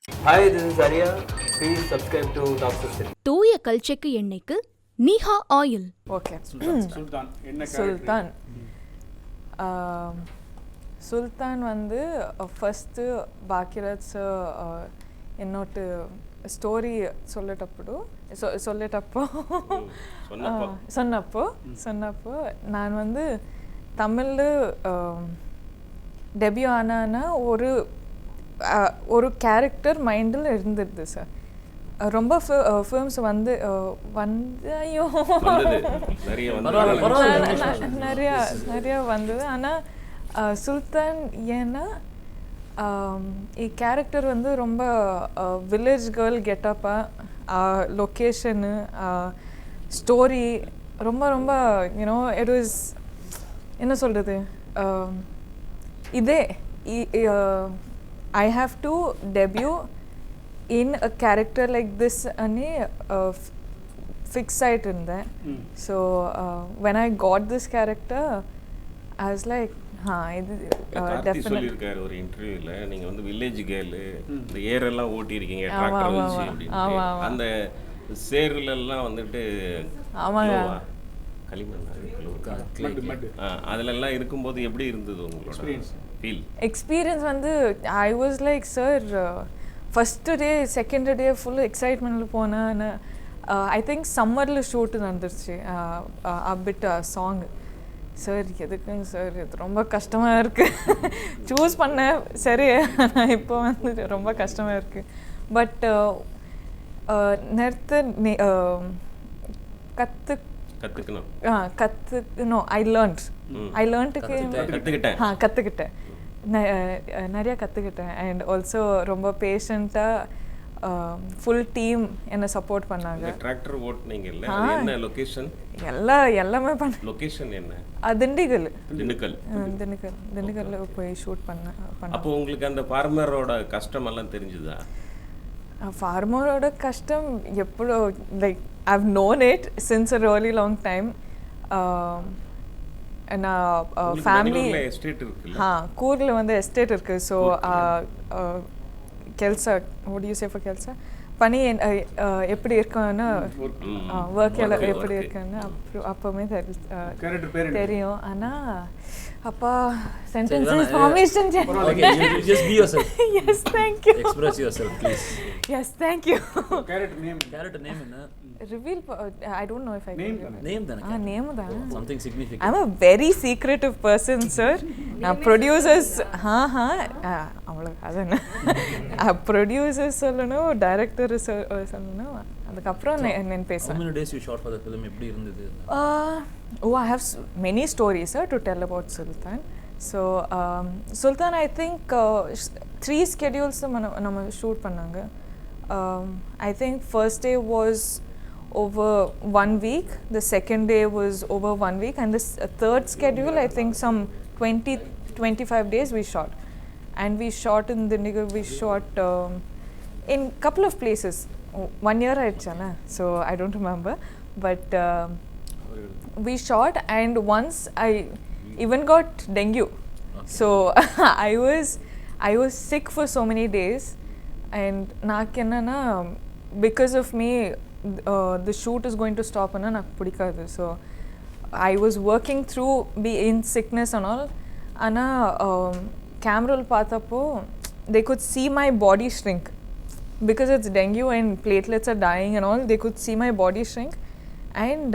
Hi, this is Arya. Please subscribe to Doctor City. தூய கல்ச்செக்கு எண்ணெய்க்கு நீஹா oil. Okay சுல்தான் என்ன சுல்தான் சுல்தான் வந்து ஃபஸ்ட்டு பாக்கியராஜ் என்னோட்டு ஸ்టోరీ சொன்னப்போ நான் வந்து தமிழில் டெபியூ ஆனான்னா ஒரு கேரக்டர் மைண்டில் இருந்துடுது சார். ரொம்ப ஃபிலிம்ஸ் வந்து ஐயோ நிறையா வந்தது. ஆனால் சுல்தான் ஏன்னா கேரக்டர் வந்து ரொம்ப வில்லேஜ் கேர்ள் கெட்டப்பாக லொக்கேஷனு ஸ்டோரி ரொம்ப ரொம்ப யூனோ இட் வாஸ் என்ன சொல்கிறது இதே I have to debut in a character like this ani fix ஆயிட்டிருந்தேன். So when I got this character I was like இது டெஃபினெட்லி சொல்லிருக்காரு ஒரு இன்டர்வியூல, நீங்க வந்து வில்லேஜ் கேர்ள் இந்த ஏர் எல்லாம் ஓட்டி இருக்கீங்க டிராக்டர் வச்சு அப்படினு. அந்த சேர்ல எல்லாம் வந்துட்டு ஆமாங்க களிமண் அதுல எல்லாம் இருக்கும்போது எப்படி இருந்தது உங்களோட எக்ஸ்பீரியன்ஸ்? வந்து I was like sir first day second day full எக்ஸைட்மெண்ட்டில் போனேன். ஐ திங்க் சம்மரில் ஷூட்டு நடந்துருச்சு அப்பிட் சாங்கு. சார் எதுக்குங்க சார் இது ரொம்ப கஷ்டமாக இருக்குது சூஸ் பண்ணேன் சரி, ஆனால் இப்போ வந்து ரொம்ப கஷ்டமாக இருக்குது. பட் கற்றுக்கணும் ஐ கற்றுக்கிட்டேன் நிறையா கற்றுக்கிட்டேன். அண்ட் ஆல்சோ ரொம்ப பேஷண்ட்டாக ஃபுல் டீம் என்னை சப்போர்ட் பண்ணாங்க. டிராக்டர் ஓட்டுனீங்கல்ல, என்ன லொகேஷன்? எல்லாமே பண்ண. லொகேஷன் என்ன? திண்டுக்கல்ல போய் ஷூட் பண்ணேன். அப்போ உங்களுக்கு அந்த ஃபார்மரோட கஷ்டம் எல்லாம் தெரிஞ்சுதா? ஃபார்மரோட கஷ்டம் எப்போ like I've known it since a really long time. நான் ஃபேமிலி எஸ்டேட் இருக்குல்ல, கூர்ல வந்து எஸ்டேட் இருக்குது. ஸோ கெல்சா what do you say for கெல்சா பனி எப்படி இருக்குன்னு ஒர்க் எல்லாம் எப்படி இருக்குன்னு அப்போவுமே தெரியும். ஆனால் அப்பா sentences formation just be yourself. Yes, thank you. Express yourself please. Yes, thank you. character name என்ன? Reveal I don't know if I can name dana name da something significant. I'm a very secretive person sir. Producers avula adana producers சொல்லணும், director சொல்லணும், அதுக்கு அப்புறம் நான் பேசுவேன். How many days you shot for the film? எப்படி இருந்தது? I have many stories sir to tell about Sultan. So Sultan I think 3 schedules நம்ம shoot பண்ணாங்க. I think first day was over 1 week, the second day was over 1 week, and this third schedule I think some 20-25 days we shot. And we shot in Dindigul, we shot in couple of places. 1 year aichana, so I don't remember, but we shot, and once I even got dengue. So I was sick for so many days, and nakenna because of me the shoot is going to stop and nak pidikadu. So I was working through be in sickness and all. Ana camera paathapo they could see my body shrink because it's dengue and platelets are dying and all. They could see my body shrink, and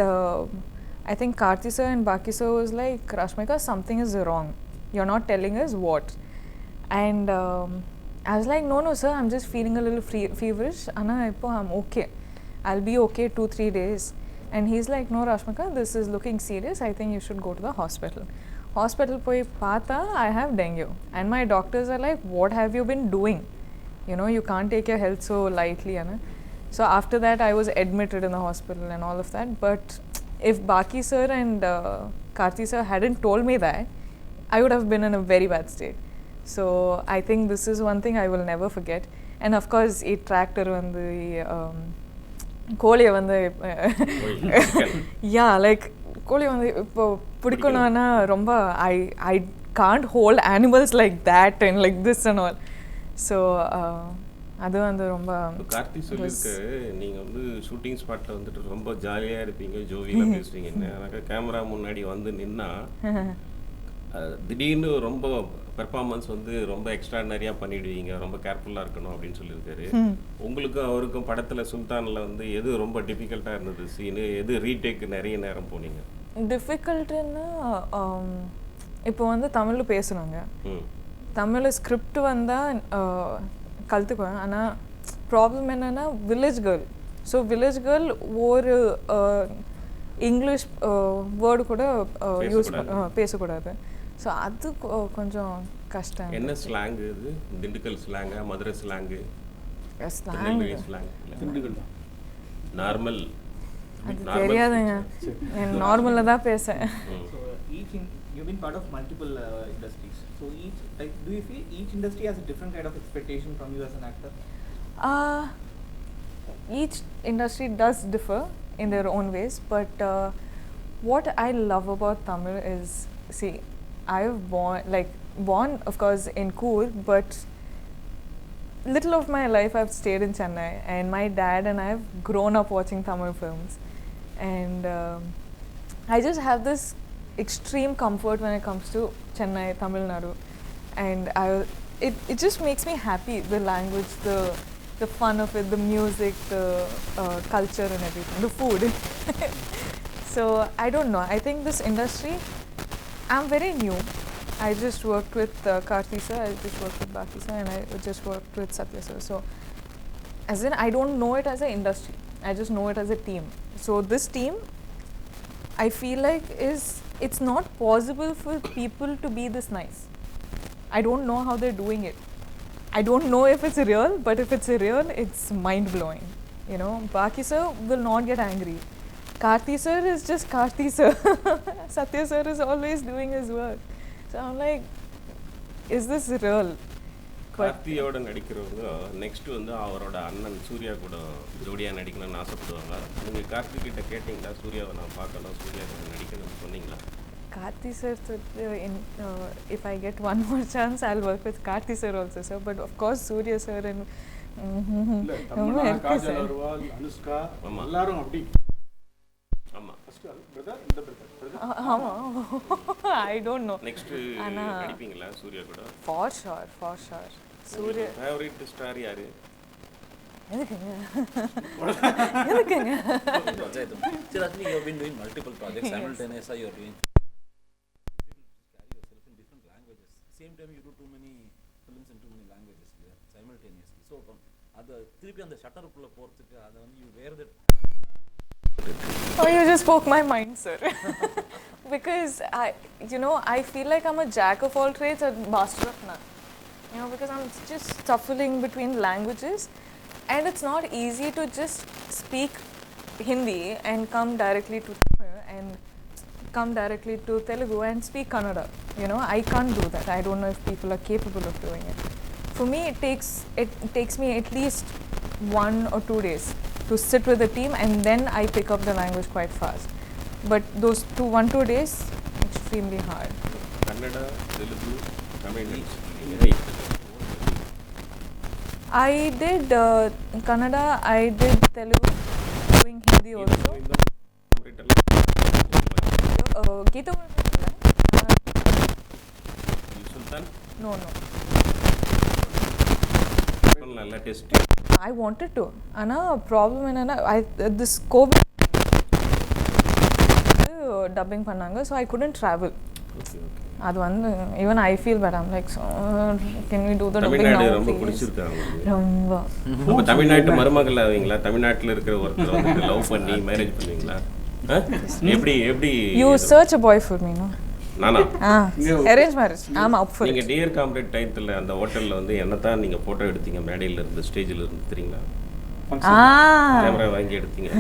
I think Karthi sir and Baki sir was like, Rashmika, something is wrong, you're not telling us what. And I was like, no sir, I'm just feeling a little feverish. Ana ipo I'm okay, I'll be okay 2-3 days. And he's like, no Rashmika, this is looking serious, I think you should go to the hospital poi paatha I have dengue. And my doctors are like, what have you been doing, you know, you can't take your health so lightly. So after that I was admitted in the hospital and all of that. But if Baki sir and Karthi sir hadn't told me that, I would have been in a very bad state. So I think this is one thing I will never forget. And of course a tractor வந்து கோழியை வந்து yeah like கோழி வந்து இப்போ பிடிக்கணும்னா ரொம்ப I can't hold animals like that and like this and all. So அது வந்து ரொம்ப கார்த்தி சொல்லியிருக்காரு நீங்கள் வந்து ஷூட்டிங் ஸ்பாட்டில் வந்துட்டு ரொம்ப ஜாலியாக இருப்பீங்க, ஜோவியலாக பேசுவீங்கன்னு. எனக்கு கேமரா முன்னாடி வந்து நின்னா திடீர்னு ரொம்ப பெர்ஃபார்மன்ஸ் வந்து ரொம்ப எக்ஸ்ட்ராடனரியாக பண்ணிடுவீங்க, ரொம்ப கேர்ஃபுல்லாக இருக்கணும் அப்படின்னு சொல்லியிருக்காரு. உங்களுக்கும் அவருக்கும் படத்தில் சுல்தானில் வந்து எது ரொம்ப டிஃபிகல்ட்டாக இருந்தது சீனு, எது ரீடேக்கு நிறைய நேரம் போனீங்க? டிஃபிகல்ட்டுன்னா இப்போ வந்து தமிழில் பேசுனாங்க, தமிழில் ஸ்கிரிப்ட் வந்தால் கற்றுக்குவேன். ஆனால் ப்ராப்ளம் என்னென்னா village girl. So village girl ஒரு இங்கிலீஷ் வேர்டு கூட யூஸ் பேசக்கூடாது. ஸோ அது கொஞ்சம் கஷ்டம். என்ன ஸ்லாங்கு இது? திண்டுக்கல் ஸ்லாங்கா, Madurai slang? Slang Dindigul normal அது தெரியாதுங்க, நார்மலாக தான் பேசேன். You've been part of multiple industries. So each, like, do you feel each industry has a different kind of expectation from you as an actor? Each industry does differ in their own ways, but what I love about Tamil is, see, I've born of course in Coorg, but little of my life I've stayed in Chennai, and my dad and I have grown up watching Tamil films, and I just have this extreme comfort when it comes to Chennai, Tamil Nadu, and it just makes me happy, the language, the fun of it, the music, the culture and everything, the food. So I don't know, I think this industry, I'm very new. I just worked with Karthi sir, I just worked with Baki sir, and I just worked with Satya sir. So as in, I don't know it as an industry, I just know it as a team. So this team, I feel like it's not possible for people to be this nice. I don't know how they're doing it. I don't know if it's real, but if it's real, it's mind-blowing. You know, Baki sir will not get angry. Karthi sir is just Karthi sir. Satya sir is always doing his work. So I'm like, is this real? கார்த்தியோட நடிக்கிறவங்க next வந்து அவரோட அண்ணன் சூர்யா கூட ஜோடியாக நடிக்கணும்னு ஆசைப்படுவாங்க. நீங்கள் கார்த்தி கிட்ட கேட்டிங்களா, சூர்யாவை நான் பார்க்கணும், சூர்யாவை நடிக்கணும்னு சொன்னீங்களா? Karthi sir, if I get one more chance, I'll work with Karthi sir also, sir. But of course, Surya sir and Kajal Agarwal, Anushka எல்லாரும் அப்படி. ஆமாம், I don't know. நெக்ஸ்ட் நடிப்பீங்களா சூர்யா கூட? For sure. Surya. Favourite star யாரு? எதுக்குங்க? Sir, actually you have been doing multiple projects simultaneously. You are doing carry yourself in different languages. Same time you do too many films in too many languages there simultaneously. So அது திருப்பி அந்த ஷட்டருக்குள்ள போறதுக்கு அது வந்து you wear that. Oh, you just spoke my mind, sir. Because I feel like I'm a jack of all trades and master of none. You know, because I'm just shuffling between languages, and it's not easy to just speak Hindi and come directly to Tamil and come directly to Telugu and speak Kannada. You know, I can't do that. I don't know if people are capable of doing it. For me, it takes me at least 1 or 2 days to sit with the team, and then I pick up the language quite fast. But those 1-2 days, extremely hard. Kannada, Telugu, Tamil. I did Kannada, I did Telugu, doing Hindi also. Geetam Sultan? No. நல்ல test. I wanted to. Ana problem enna, this COVID dubbing பண்ணாங்க, so I couldn't travel. Okay. அது வந்து even I feel bad. I'm like, so can we do the dubbing now? Tamil Nadu ரொம்ப பிடிச்சிருக்கு உங்களுக்கு? ரொம்ப. அப்ப தமிழ்நாட்டு மருமகள் ஆவீங்களா? தமிழ்நாட்டுல இருக்கிற ஒருத்தர் வந்து லவ் பண்ணி மேரேஜ் பண்ணுவீங்களா? எப்படி You search a boy for me, no? நானா? Arrange marriage. I'm up for it. நீங்க டியர் காம்ரேட் டைத்துல அந்த ஹோட்டல்ல வந்து என்னதான் நீங்க போட்டோ எடுத்தீங்க மேடையில இருந்து ஸ்டேஜ்ல இருந்து தெரியுங்களா? கேமரா வாங்கி எடுத்தீங்க.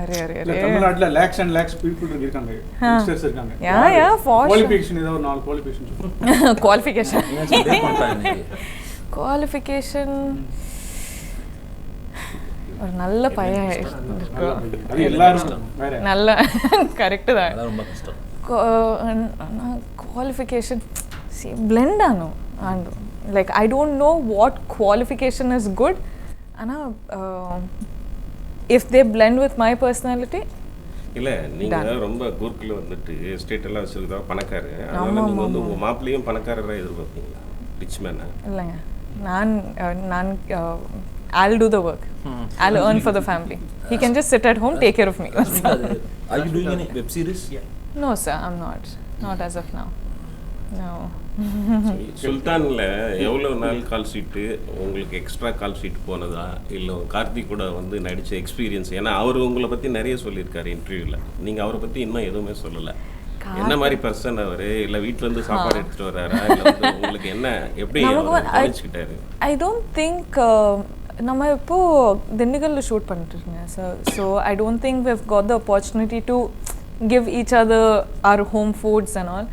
அரே தமிழ்நாட்டுல lakhs and lakhs people இருக்காங்க, யங்ஸ்டர்ஸ் இருக்காங்க. Yeah, for sure. குவாலிஃபிகேஷன் ஏதோ 4 குவாலிஃபிகேஷன். குவாலிஃபிகேஷன் ஒரு நல்ல பையன் அது எல்லாரும் வேற. நல்ல கரெக்ட் தான். அதான் ரொம்ப கஷ்டம். ಕ್ವಾಲಿಫಿಕೇಷನ್ blend ಆನು and like I don't know what qualification is good and if they blend with my personality. இல்லை நீங்கள் Done. ரொம்ப கூர்க்கில் வந்துட்டு எஸ்டேட் எல்லாம் வச்சுருக்கா பணக்காரரு, அதனால நீங்கள் வந்து உங்கள் மாப்பிள்ளையும் பணக்காரராக எதிர்பார்ப்பீங்களா? ரிச் மேனா? இல்லைங்க, நான் I'll do the work. I'll earn for the family. He can just sit at home, take care of me. Are you doing any web series? No sir, I'm not as of now. No. சுல்தானில் எவ்வளோ நாள் கால் sheet உங்களுக்கு extra call sheet போனதா, இல்லை கார்த்திக் கூட வந்து நடித்த experience? ஏன்னா அவர் உங்களை பற்றி நிறைய சொல்லியிருக்காரு இன்டர்வியூவில், நீங்கள் அவரை பற்றி இன்னும் எதுவுமே சொல்லலை. என்ன மாதிரி பர்சன் அவர்? இல்லை வீட்டிலேருந்து சாப்பாடு எடுத்துகிட்டு வர்றாரா, இல்லை வந்து உங்களுக்கு என்ன எப்படி நினச்சிக்கிட்டாரு? I don't think நம்ம இப்போ திண்டுக்கல்ல ஷூட் பண்ணிட்டு இருக்கேன் sir. So I don't think we've got the opportunity to give each other our home foods and all.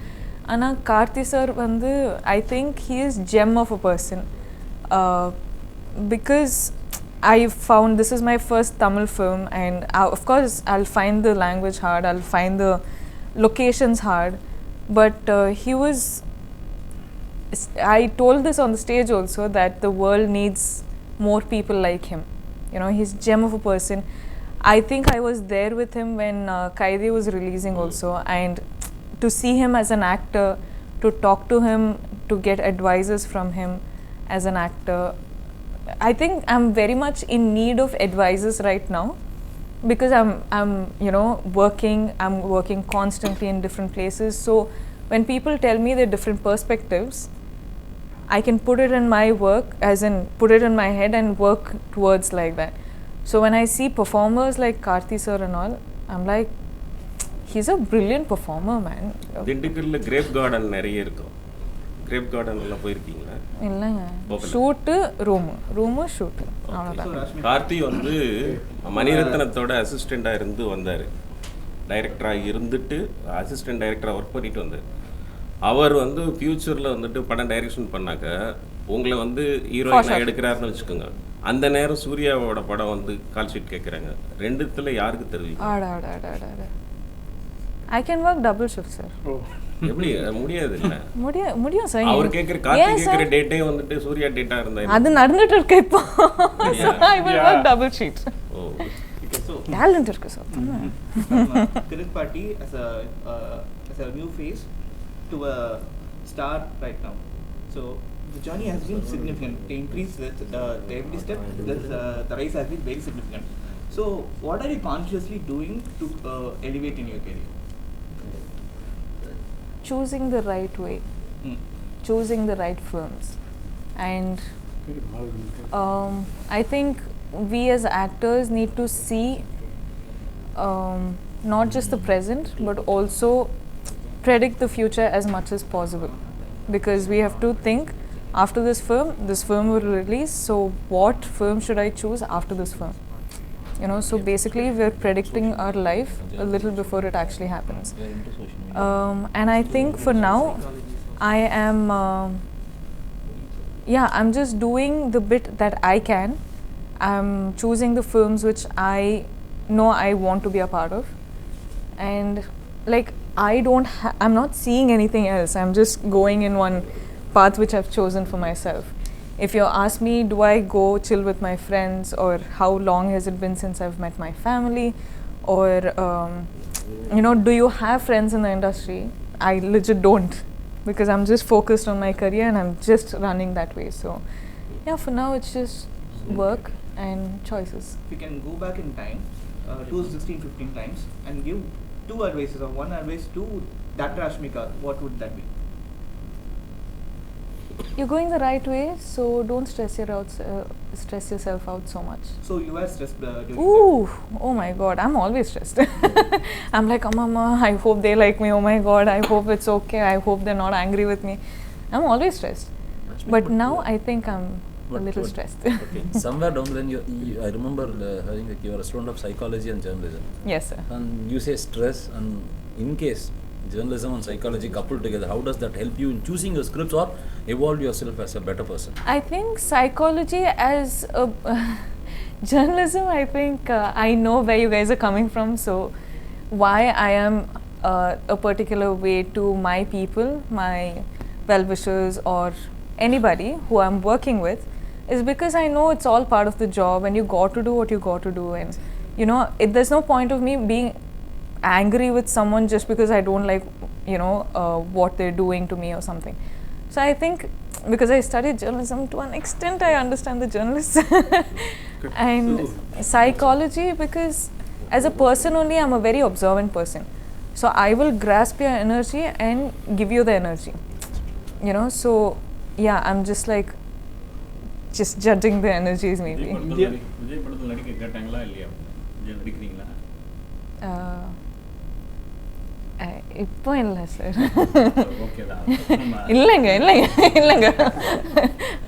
ஆனால் கார்த்தி சார் வந்து I think he is gem of a person because I found this is my first Tamil film and of course I'll find the language hard, I'll find the locations hard, but he was, I told this on the stage also, that the world needs more people like him. You know, he's gem of a person. I think I was there with him when Kaidi was releasing also, and to see him as an actor, to talk to him, to get advices from him as an actor. I think I'm very much in need of advices right now because I'm you know I'm working constantly in different places. So when people tell me their different perspectives, I can put it in my work, as in put it in my head and work towards like that. So when I see performers like Karthi sir and all, I'm like, he's a brilliant performer, man. திண்டுக்கல்ல grape garden நிறைய இருக்கும். Grape garden எல்லாம் போயிருக்கீங்களா? இல்லைங்க, shoot room shoot அவ்வளோதான். கார்த்தி வந்து மணிரத்னத்தோட அசிஸ்டண்டாக இருந்து வந்தார். டைரக்டராக இருந்துட்டு அசிஸ்டன்ட் டைரக்டராக ஒர்க் பண்ணிட்டு வந்தார். அவர் வந்து ஃப்யூச்சரில் வந்துட்டு படம் டைரக்ஷன் பண்ணாக்க உங்களை வந்து ஹீரோயினாக எடுக்கிறாருன்னு வச்சுக்கோங்க. அந்த நேரம் சூர்யாவோட படம் வந்து கால் ஷீட் கேட்குறாங்க. ரெண்டுத்துல யாருக்கு தருவீங்க? I can work double shift, sir. எப்படி முடியாது? இல்ல முடியும் சார். அவர் கேக்குற கார்த்தி கேக்குற டேட்டே வந்துட்டு சூர்யா டேட்டா இருந்தா அது நடந்துட்டு இருக்கு இப்போ. I will work double shift. ஓ, So talent இருக்கு sir. Kirit Party as a new face to a star right now. So the journey has been significant. The increase, the every step, the rise has been very significant. So what are you consciously doing to elevate in your career? Choosing the right way, choosing the right films, and I think we as actors need to see not just the present but also predict the future as much as possible, because we have to think, after this film will release, so what film should I choose after this film? You know, so basically we're predicting our life a little before it actually happens. And I think for now I am I'm just doing the bit that I can. I'm choosing the films which I know I want to be a part of, and like I'm not seeing anything else. I'm just going in one path which I've chosen for myself. If you ask me, do I go chill with my friends, or how long has it been since I've met my family, or you know, do you have friends in the industry? I legit don't, because I'm just focused on my career and I'm just running that way. So yeah, for now it's just work and choices. If you can go back in time to 16-15 times and give two advices or one advice to Dr. Ashmika, what would that be? You're going the right way, so don't stress yourself out so much. So you were stressed during Ooh, oh my god, I'm always stressed. I'm like, oh mama, I hope they like me, oh my god, I hope it's okay, I hope they're not angry with me. I'm always stressed. But now I think I'm a little stressed. Okay. Somewhere down the line, I remember hearing that you are a student of psychology and journalism. Yes, sir. And you say stress, and in case journalism and psychology coupled together, how does that help you in choosing your scripts or evolve yourself as a better person? I think psychology as a journalism, I think I know where you guys are coming from, so why I am a particular way to my people, my well-wishers, or anybody who I'm working with is because I know it's all part of the job and you got to do what you got to do, and you know, there's no point of me being angry with someone just because I don't like, you know, what they're doing to me or something. So I think because I studied journalism, to an extent I understand the journalists. And psychology, because as a person only, I'm a very observant person. So I will grasp your energy and give you the energy, you know. So yeah, I'm just like just judging the energies maybe. Vijay படத்தில் நடிக்க கேட்டாங்களா இல்லையா? விஜய் நடிக்கிறீங்களா? இப்போ இல்லை sir. Okay தான். இல்லைங்க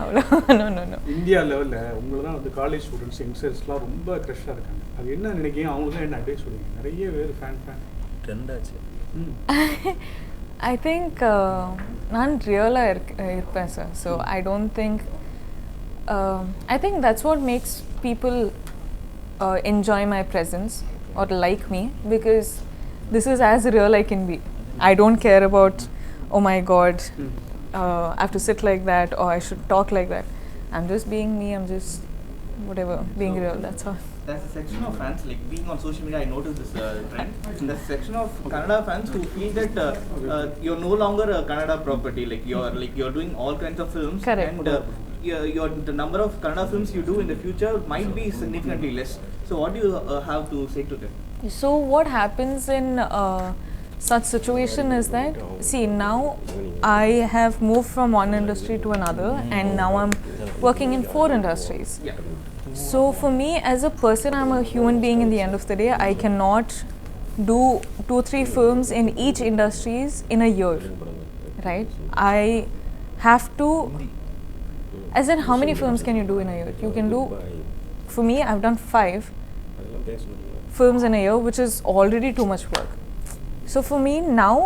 அவ்வளோ no. India லெவலில் உங்களை தான் வந்து காலேஜ் ஸ்டூடெண்ட்ஸ் யங்ஸ்டர்ஸ்லாம் ரொம்ப க்ரஷ்ஷாக இருக்காங்க. அது என்ன நினைக்கிறீங்க? அவங்களுக்கு என்ன அட்வைஸ் சொல்லுவீங்க? நிறைய பேர் ஃபேன் ட்ரெண்ட் ஆச்சு. I think நான் ரியலாக இருப்பேன் sir. So I don't think I think that's what makes people enjoy my presence or like me, because this is as real I can be. I don't care about, oh my god, I have to sit like that or I should talk like that. I'm just being me, I'm just whatever, being real, that's all. There's a section of fans, like being on social media, I noticed this trend. There's a section of Kannada fans who feel that you're no longer a Kannada property, like you're doing all kinds of films. Correct. And the number of Kannada films you do in the future might be significantly less. So what do you have to say to them? So what happens in such situation is that, see, now I have moved from one industry to another and now I'm working in 4 industries. Yeah. So for me as a person, I'm a human being in the end of the day. I cannot do 2-3 films in each industries in a year, right? I have to, as in how many films can you do in a year? You can do, for me I've done 5 films in a year, which is already too much work. So for me now,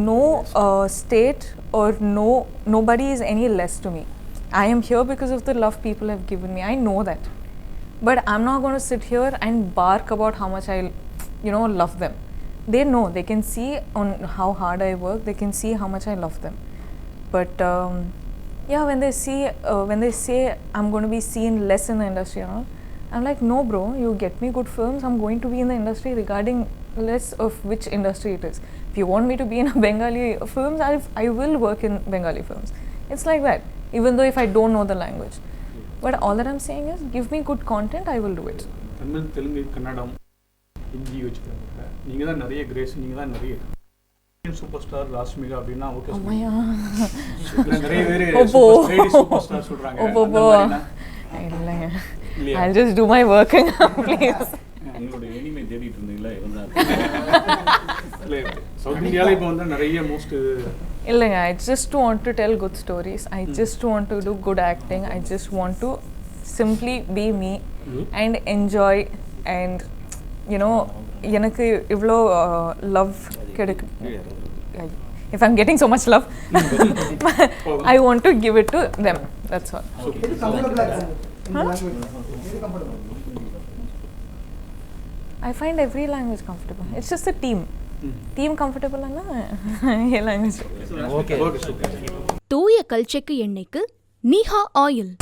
no state or nobody is any less to me. I am here because of the love people have given me. I know that. But I'm not going to sit here and bark about how much I, you know, love them. They know, they can see on how hard I work, they can see how much I love them. But yeah, when they say I'm going to be seen less in the industry and all, I'm like, no bro, you get me good films, I'm going to be in the industry regarding less of which industry it is. If you want me to be in a Bengali films, I will work in Bengali films. It's like that, even though if I don't know the language. But all that I'm saying is, give me good content, I will do it. Tamil, Telugu, Kannada, Hindi வச்சுக்கிறாங்க. நீங்கள் தான் நிறைய grace, நீங்கள் தான் நிறைய super star Rashmika அப்படின்னா okay. நிறைய பேர் சூப்பர் ஸ்டார் சொல்கிறாங்க. இல்லைங்க, I'll just do my work, please. உங்களோட எனிமே தேடிட்டு இருந்தீங்களா? இருந்தா சவுத் இந்தியாவில் இப்போ வந்து நிறைய மோஸ்ட் இல்லைங்க, I just want to tell good stories. I just want to do good acting. I just want to simply be me and enjoy, and you know, எனக்கு இவ்வளோ love கிடைக்கு. If I'm getting so much love, I want to give it to them. That's all. I find every language comfortable. It's just a team. Team comfortable ana language. Okay. தூய கல் செக்கு எண்ணெய்க்கு நீஹா oil.